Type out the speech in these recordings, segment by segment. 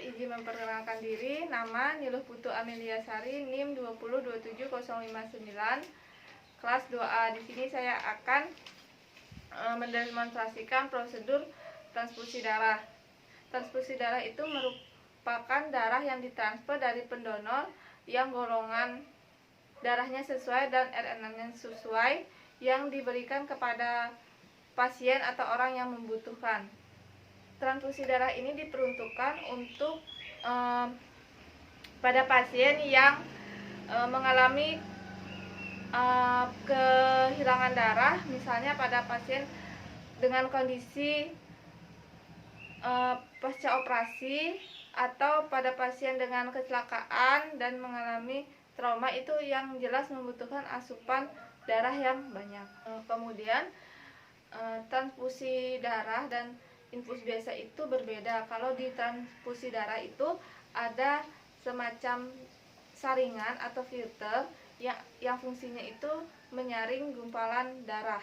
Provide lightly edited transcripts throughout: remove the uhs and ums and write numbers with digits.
izin memperkenalkan diri. Nama Niluh Putu Amelia Sari, NIM 2027059, kelas 2A. Di sini saya akan mendemonstrasikan prosedur transfusi darah. Transfusi darah itu merupakan darah yang ditransfer dari pendonor yang golongan darahnya sesuai dan RNA-nya sesuai, yang diberikan kepada pasien atau orang yang membutuhkan. Transfusi darah ini diperuntukkan untuk pada pasien yang mengalami kehilangan darah, misalnya pada pasien dengan kondisi pasca operasi, atau pada pasien dengan kecelakaan dan mengalami trauma, itu yang jelas membutuhkan asupan darah yang banyak. Kemudian transfusi darah dan infus biasa itu berbeda. Kalau di transfusi darah itu ada semacam saringan atau filter yang fungsinya itu menyaring gumpalan darah.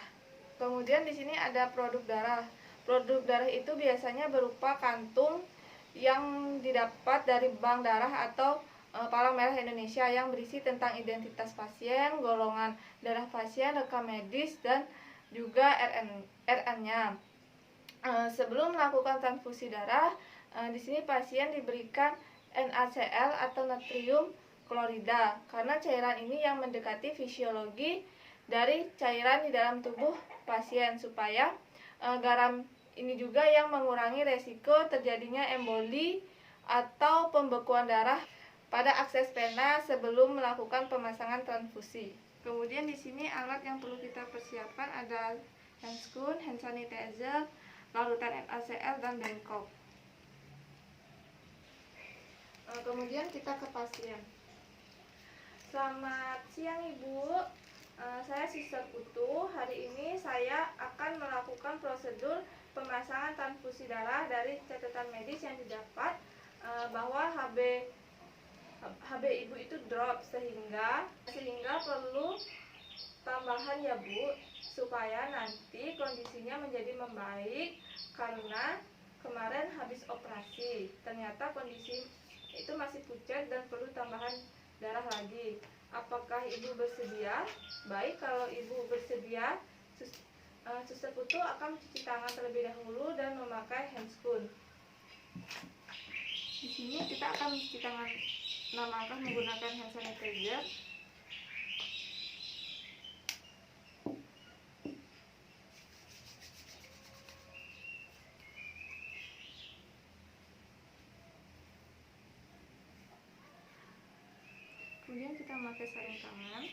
Kemudian di sini ada produk darah. Produk darah itu biasanya berupa kantung yang didapat dari bank darah atau Palang Merah Indonesia, yang berisi tentang identitas pasien, golongan darah pasien, rekam medis, dan juga RN-nya. Sebelum melakukan transfusi darah, di sini pasien diberikan NaCl atau natrium klorida, karena cairan ini yang mendekati fisiologi dari cairan di dalam tubuh pasien, supaya garam ini juga yang mengurangi resiko terjadinya emboli atau pembekuan darah pada akses vena sebelum melakukan pemasangan transfusi. Kemudian di sini alat yang perlu kita persiapkan ada handscoon, hand sanitizer, larutan NaCl, dan Bangkok. Kemudian kita ke pasien. Selamat siang Ibu, saya Sister Putu. Hari ini saya akan melakukan prosedur pemasangan transfusi darah dari catatan medis yang didapat bahwa HB Ibu itu drop, sehingga perlu tambahan ya Bu, supaya nanti kondisinya menjadi membaik, karena kemarin habis operasi ternyata kondisi itu masih pucat dan perlu tambahan darah lagi. Apakah Ibu bersedia? Baik, kalau Ibu bersedia, Suster Putu akan mencuci tangan terlebih dahulu dan memakai handscoon. Di sini kita akan mencuci tangan 6 langkah menggunakan hand sanitizer. Kemudian kita memakai sarung tangan.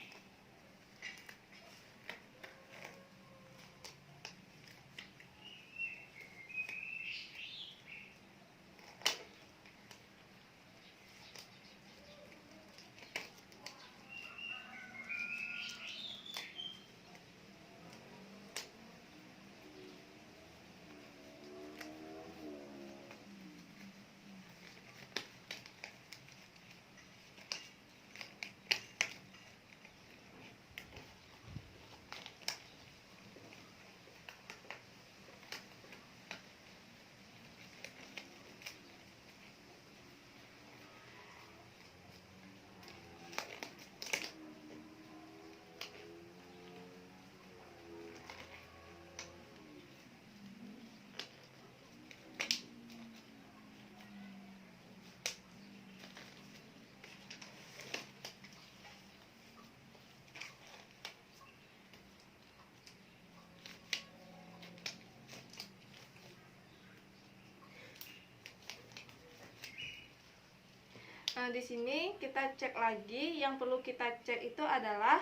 Di sini kita cek lagi. Yang perlu kita cek itu adalah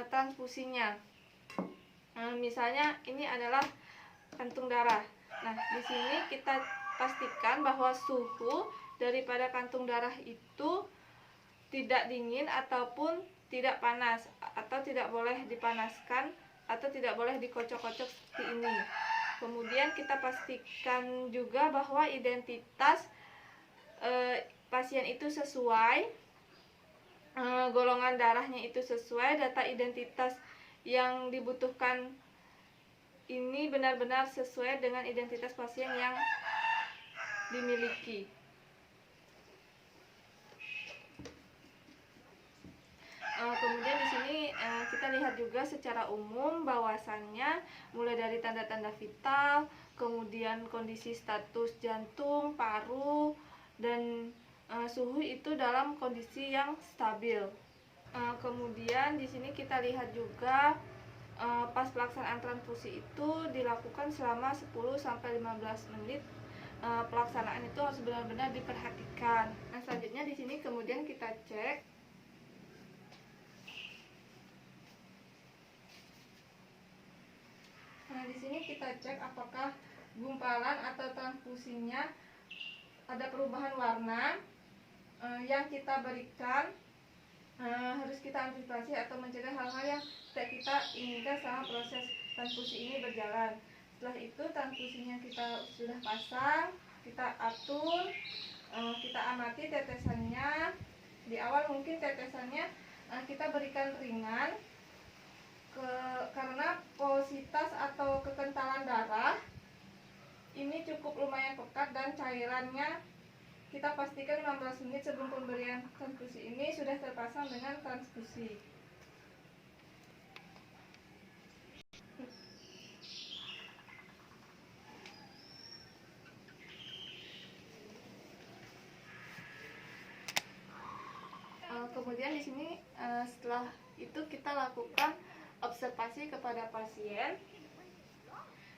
transfusinya. Misalnya ini adalah kantung darah. Nah, di sini kita pastikan bahwa suhu daripada kantung darah itu tidak dingin ataupun tidak panas, atau tidak boleh dipanaskan atau tidak boleh dikocok-kocok seperti ini. Kemudian kita pastikan juga bahwa identitas pasien itu sesuai, golongan darahnya itu sesuai, data identitas yang dibutuhkan ini benar-benar sesuai dengan identitas pasien yang dimiliki. lihat juga secara umum bahwasannya mulai dari tanda-tanda vital, kemudian kondisi status jantung, paru, dan suhu itu dalam kondisi yang stabil. Kemudian di sini kita lihat juga pas pelaksanaan transfusi itu dilakukan selama 10-15 menit. Pelaksanaan itu harus benar-benar diperhatikan. Nah, selanjutnya di sini kemudian kita cek. Nah, di sini kita cek apakah gumpalan atau transfusinya ada perubahan warna yang kita berikan. Harus kita antisipasi atau mencegah hal-hal yang tidak kita inginkan selama proses transfusi ini berjalan. Setelah itu transfusinya kita sudah pasang, kita atur, kita amati tetesannya. Di awal mungkin tetesannya kita berikan ringan, karena porositas atau kekentalan darah ini cukup lumayan pekat dan cairannya kita pastikan 15 menit sebelum pemberian transfusi ini sudah terpasang dengan transfusi. Kemudian di sini setelah itu kita lakukan observasi kepada pasien.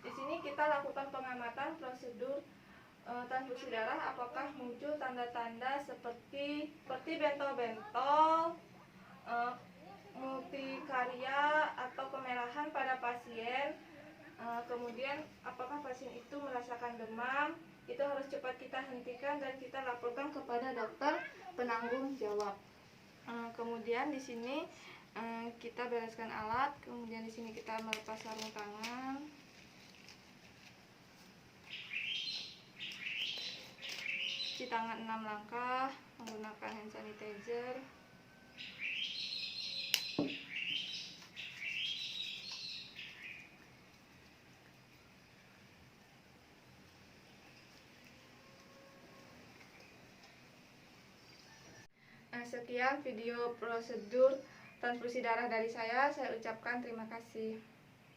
Di sini kita lakukan pengamatan prosedur transfusi darah, apakah muncul tanda-tanda seperti bentol-bentol, multikaria atau kemerahan pada pasien. Kemudian apakah pasien itu merasakan demam, itu harus cepat kita hentikan dan kita laporkan kepada dokter penanggung jawab. Kemudian di sini kita bereskan alat, kemudian di sini kita melepas sarung tangan. Cuci tangan 6 langkah menggunakan hand sanitizer. Sekian video prosedur transfusi darah dari saya ucapkan terima kasih.